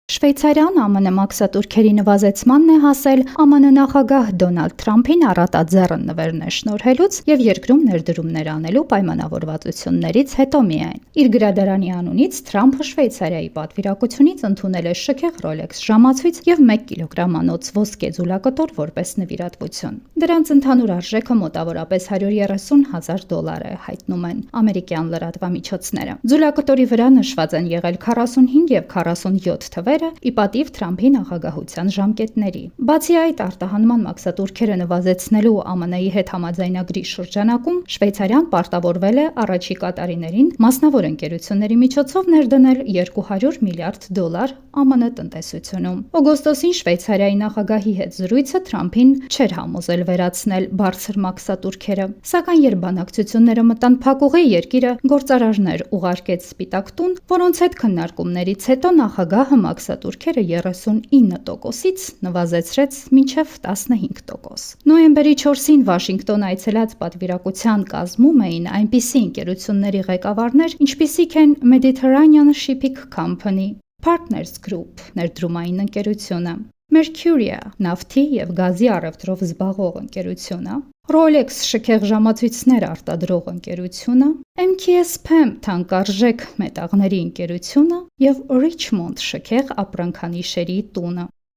Շվեյցարիան ԱՄՆ մաքսատուրքերի նվազեցմանն է հասել ԱՄՆ նախագահ Դոնալդ Թրամփին առատաձեռն նվերներ շնորհելուց և երկրում ներդրումներ անելու պայմանավորվածություններից հետո միայն։ Իր գրադարանի անունից Թրամփը Շվեյցարիայի պատվիրակությունից ընդունել է շքեղ Rolex ժամացույց և 1 կիլոգրամանոց ոսկե ձուլակտոր որպես նվիրատվություն։ Դրանց ընդհանուր արժեքը մոտավորապես $130,000 է, հայտնում են ամերիկյան լրատվամիջոցները։ Ձուլակտորի վրա նշված են եղել 45 և 47 թվերը ի պատիվ Թրամփի նախագահության ժամկետների։ Բացի այդ, արտահանման մաքսատուրքերը նվազեցնելու ԱՄՆ-ի հետ համաձայնագրի շրջանակում Շվեյցարիան պարտավորվել է առաջիկա տարիներին մասնավոր ընկերությունների միջոցով ներդնել $200 միլիարդ ԱՄՆ տնտեսությունում։ Օգոստոսին Շվեյցարիայի նախագահի հետ զրույցը Թրամփին չէր համոզել վերացնել բարձր մաքսատուրքերը, սակայն երբ բանակցությունները մտան փակուղի, երկիրը գործարարներ ուղարկեց Սպիտակ տուն, որոնց հետ քննարկումներից հետո նախագահը մաքսատուրքերը 39%-ից նվազեցրեց մինչև 15%։ Նոյեմբերի 4-ին Վաշինգտոն այցելած պատվիրակության կազմում էին այնպիսի ընկերությունների ղեկավարներ, ինչպիսիք են Mediterranean Shipping Company, Partners Group ներդրումային ընկերությունը, Mercuria նավթի և գազի առևտրով զբաղվող ընկերությունը, Rolex շքեղ ժամացույցներ արտադրող ընկերությունը, MKS PEM թանկարժեք մետաղների ընկերությունը և Richemont շքեղ ապրանքանիշերի տունը։